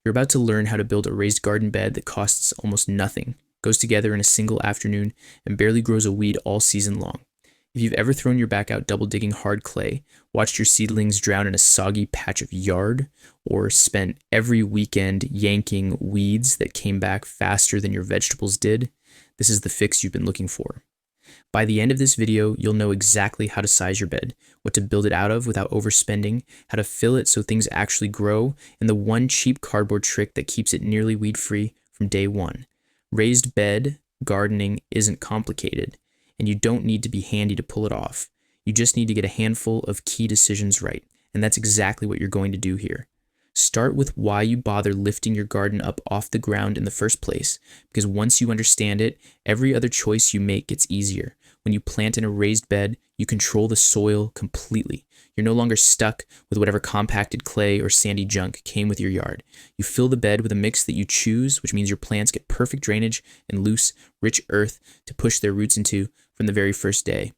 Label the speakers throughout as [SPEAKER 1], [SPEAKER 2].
[SPEAKER 1] You're about to learn how to build a raised garden bed that costs almost nothing, goes together in a single afternoon, and barely grows a weed all season long. If you've ever thrown your back out double digging hard clay, watched your seedlings drown in a soggy patch of yard, or spent every weekend yanking weeds that came back faster than your vegetables did, this is the fix you've been looking for. By the end of this video, you'll know exactly how to size your bed, what to build it out of without overspending, how to fill it so things actually grow, and the one cheap cardboard trick that keeps it nearly weed-free from day one. Raised bed gardening isn't complicated, and you don't need to be handy to pull it off. You just need to get a handful of key decisions right, and that's exactly what you're going to do here. Start with why you bother lifting your garden up off the ground in the first place, because once you understand it, every other choice you make gets easier. When you plant in a raised bed, you control the soil completely. You're no longer stuck with whatever compacted clay or sandy junk came with your yard. You fill the bed with a mix that you choose, which means your plants get perfect drainage and loose, rich earth to push their roots into from the very first day.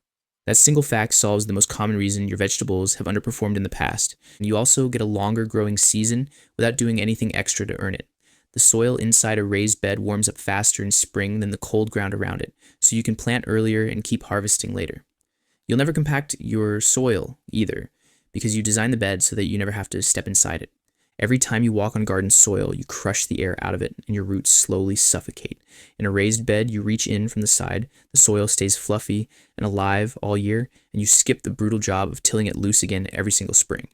[SPEAKER 1] That single fact solves the most common reason your vegetables have underperformed in the past, and you also get a longer growing season without doing anything extra to earn it. The soil inside a raised bed warms up faster in spring than the cold ground around it, so you can plant earlier and keep harvesting later. You'll never compact your soil either, because you design the bed so that you never have to step inside it. Every time you walk on garden soil, you crush the air out of it, and your roots slowly suffocate. In a raised bed, you reach in from the side, the soil stays fluffy and alive all year, and you skip the brutal job of tilling it loose again every single spring.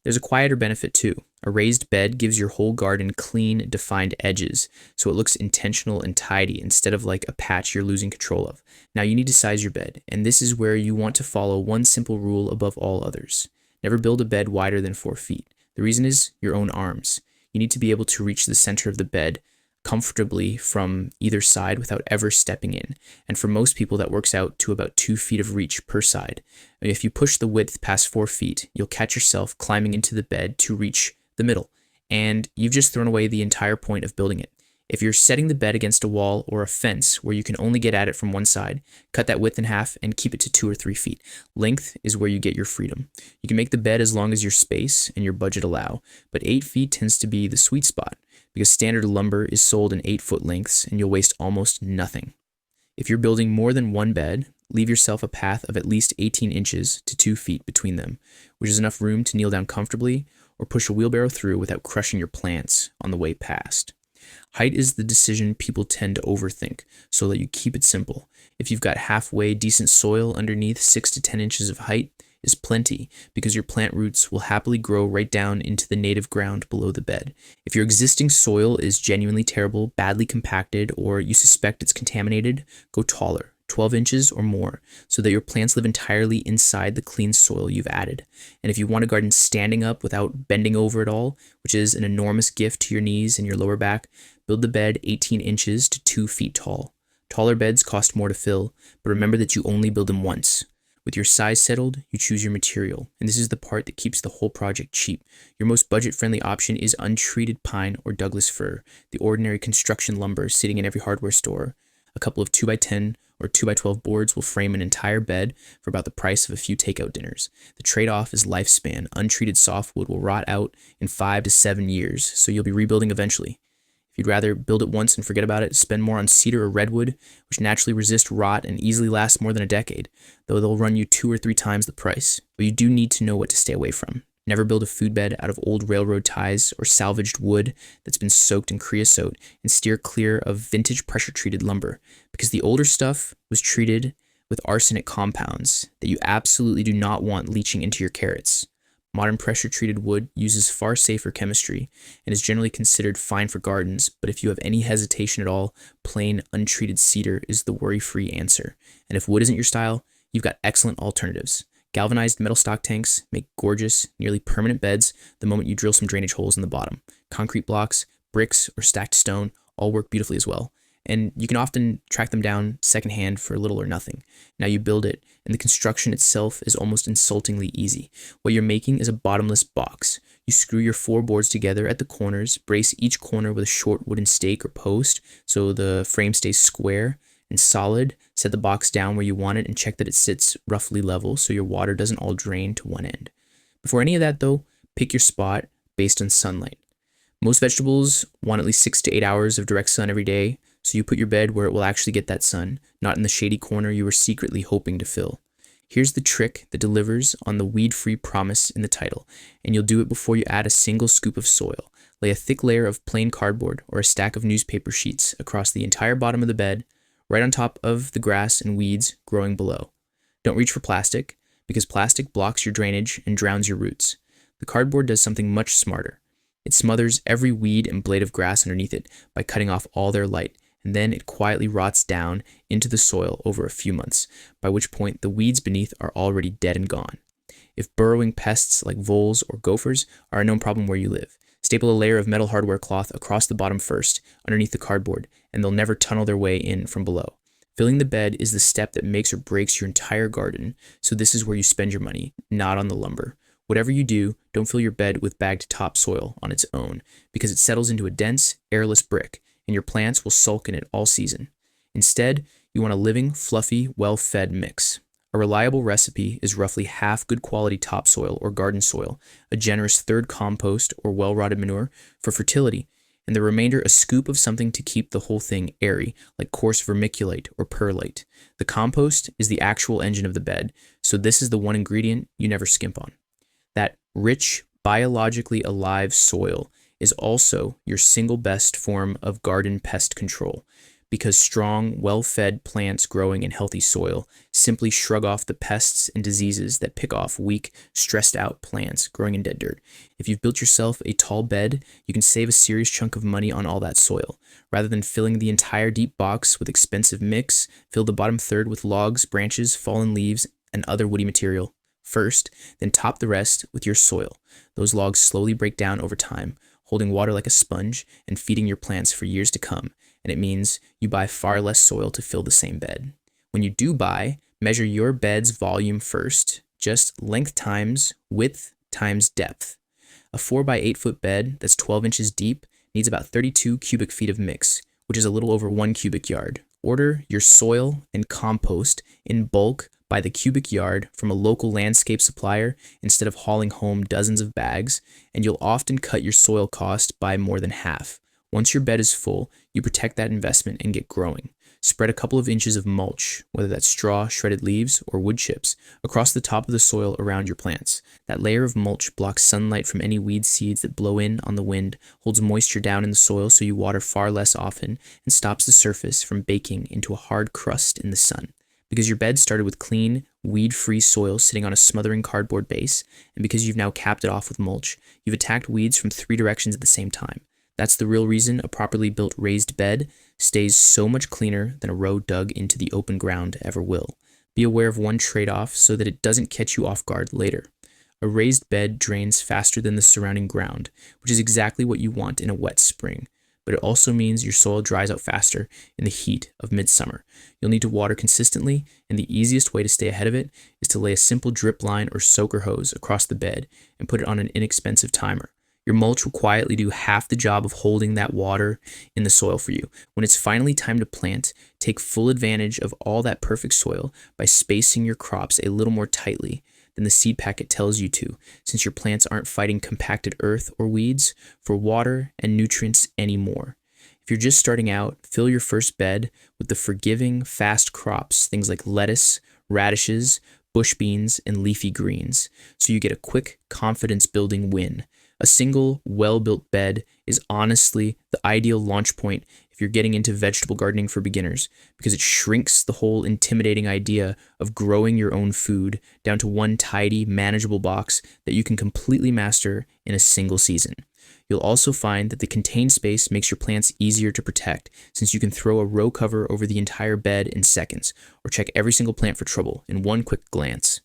[SPEAKER 1] There's a quieter benefit too. A raised bed gives your whole garden clean, defined edges, so it looks intentional and tidy instead of like a patch you're losing control of. Now you need to size your bed, and this is where you want to follow one simple rule above all others. Never build a bed wider than 4 feet. The reason is your own arms. You need to be able to reach the center of the bed comfortably from either side without ever stepping in. And for most people, that works out to about 2 feet of reach per side. If you push the width past 4 feet, you'll catch yourself climbing into the bed to reach the middle, and you've just thrown away the entire point of building it. If you're setting the bed against a wall or a fence where you can only get at it from one side, cut that width in half and keep it to 2 or 3 feet. Length is where you get your freedom. You can make the bed as long as your space and your budget allow, but 8 feet tends to be the sweet spot because standard lumber is sold in 8-foot lengths and you'll waste almost nothing. If you're building more than one bed, leave yourself a path of at least 18 inches to 2 feet between them, which is enough room to kneel down comfortably or push a wheelbarrow through without crushing your plants on the way past. Height is the decision people tend to overthink, so that you keep it simple. If you've got halfway decent soil underneath, 6 to 10 inches of height is plenty, because your plant roots will happily grow right down into the native ground below the bed. If your existing soil is genuinely terrible, badly compacted, or you suspect it's contaminated, go taller, 12 inches or more, so that your plants live entirely inside the clean soil you've added. And if you want a garden standing up without bending over at all, which is an enormous gift to your knees and your lower back, build the bed 18 inches to 2 feet tall. Taller beds cost more to fill, but remember that you only build them once. With your size settled, you choose your material, and this is the part that keeps the whole project cheap. Your most budget-friendly option is untreated pine or Douglas fir, the ordinary construction lumber sitting in every hardware store. A couple of 2x10 or 2x12 boards will frame an entire bed for about the price of a few takeout dinners. The trade-off is lifespan. Untreated softwood will rot out in 5 to 7 years, so you'll be rebuilding eventually. If you'd rather build it once and forget about it, spend more on cedar or redwood, which naturally resist rot and easily last more than a decade, though they'll run you 2 or 3 times the price. But you do need to know what to stay away from. Never build a food bed out of old railroad ties or salvaged wood that's been soaked in creosote, and steer clear of vintage pressure-treated lumber, because the older stuff was treated with arsenic compounds that you absolutely do not want leaching into your carrots. Modern pressure-treated wood uses far safer chemistry and is generally considered fine for gardens, but if you have any hesitation at all, plain untreated cedar is the worry-free answer. And if wood isn't your style, you've got excellent alternatives. Galvanized metal stock tanks make gorgeous, nearly permanent beds the moment you drill some drainage holes in the bottom. Concrete blocks, bricks, or stacked stone all work beautifully as well, and you can often track them down secondhand for little or nothing. Now you build it, and the construction itself is almost insultingly easy. What you're making is a bottomless box. You screw your 4 boards together at the corners, brace each corner with a short wooden stake or post so the frame stays square and solid, set the box down where you want it, and check that it sits roughly level so your water doesn't all drain to one end. Before any of that though, pick your spot based on sunlight. Most vegetables want at least 6 to 8 hours of direct sun every day, so you put your bed where it will actually get that sun, not in the shady corner you were secretly hoping to fill. Here's the trick that delivers on the weed-free promise in the title, and you'll do it before you add a single scoop of soil. Lay a thick layer of plain cardboard or a stack of newspaper sheets across the entire bottom of the bed, right on top of the grass and weeds growing below. Don't reach for plastic, because plastic blocks your drainage and drowns your roots. The cardboard does something much smarter. It smothers every weed and blade of grass underneath it by cutting off all their light, and then it quietly rots down into the soil over a few months, by which point the weeds beneath are already dead and gone. If burrowing pests like voles or gophers are a known problem where you live, staple a layer of metal hardware cloth across the bottom first, underneath the cardboard, and they'll never tunnel their way in from below. Filling the bed is the step that makes or breaks your entire garden, so this is where you spend your money, not on the lumber. Whatever you do, don't fill your bed with bagged topsoil on its own, because it settles into a dense, airless brick, and your plants will sulk in it all season. Instead, you want a living, fluffy, well-fed mix. A reliable recipe is roughly half good quality topsoil or garden soil, a generous third compost or well-rotted manure for fertility, and the remainder a scoop of something to keep the whole thing airy, like coarse vermiculite or perlite. The compost is the actual engine of the bed, so this is the one ingredient you never skimp on. That rich, biologically alive soil is also your single best form of garden pest control, because strong, well-fed plants growing in healthy soil simply shrug off the pests and diseases that pick off weak, stressed-out plants growing in dead dirt. If you've built yourself a tall bed, you can save a serious chunk of money on all that soil. Rather than filling the entire deep box with expensive mix, fill the bottom third with logs, branches, fallen leaves, and other woody material first, then top the rest with your soil. Those logs slowly break down over time, holding water like a sponge and feeding your plants for years to come, and it means you buy far less soil to fill the same bed. When you do buy, measure your bed's volume first, just length times width times depth. A 4 by 8 foot bed that's 12 inches deep needs about 32 cubic feet of mix, which is a little over 1 cubic yard. Order your soil and compost in bulk by the cubic yard from a local landscape supplier instead of hauling home dozens of bags, and you'll often cut your soil cost by more than half. Once your bed is full, you protect that investment and get growing. Spread a couple of inches of mulch, whether that's straw, shredded leaves, or wood chips, across the top of the soil around your plants. That layer of mulch blocks sunlight from any weed seeds that blow in on the wind, holds moisture down in the soil so you water far less often, and stops the surface from baking into a hard crust in the sun. Because your bed started with clean, weed-free soil sitting on a smothering cardboard base, and because you've now capped it off with mulch, you've attacked weeds from 3 directions at the same time. That's the real reason a properly built raised bed stays so much cleaner than a row dug into the open ground ever will. Be aware of one trade-off so that it doesn't catch you off guard later. A raised bed drains faster than the surrounding ground, which is exactly what you want in a wet spring, but it also means your soil dries out faster in the heat of midsummer. You'll need to water consistently, and the easiest way to stay ahead of it is to lay a simple drip line or soaker hose across the bed and put it on an inexpensive timer. Your mulch will quietly do half the job of holding that water in the soil for you. When it's finally time to plant, take full advantage of all that perfect soil by spacing your crops a little more tightly than the seed packet tells you to, since your plants aren't fighting compacted earth or weeds for water and nutrients anymore. If you're just starting out, fill your first bed with the forgiving, fast crops, things like lettuce, radishes, bush beans, and leafy greens, so you get a quick, confidence-building win. A single, well-built bed is honestly the ideal launch point if you're getting into vegetable gardening for beginners, because it shrinks the whole intimidating idea of growing your own food down to one tidy, manageable box that you can completely master in a single season. You'll also find that the contained space makes your plants easier to protect, since you can throw a row cover over the entire bed in seconds, or check every single plant for trouble in one quick glance.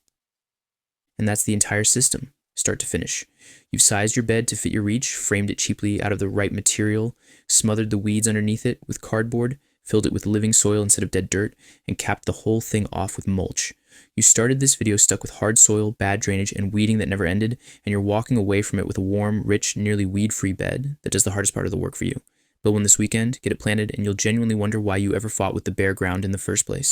[SPEAKER 1] And that's the entire system, start to finish. You've sized your bed to fit your reach, framed it cheaply out of the right material, smothered the weeds underneath it with cardboard, filled it with living soil instead of dead dirt, and capped the whole thing off with mulch. You started this video stuck with hard soil, bad drainage, and weeding that never ended, and you're walking away from it with a warm, rich, nearly weed-free bed that does the hardest part of the work for you. Build one this weekend, get it planted, and you'll genuinely wonder why you ever fought with the bare ground in the first place.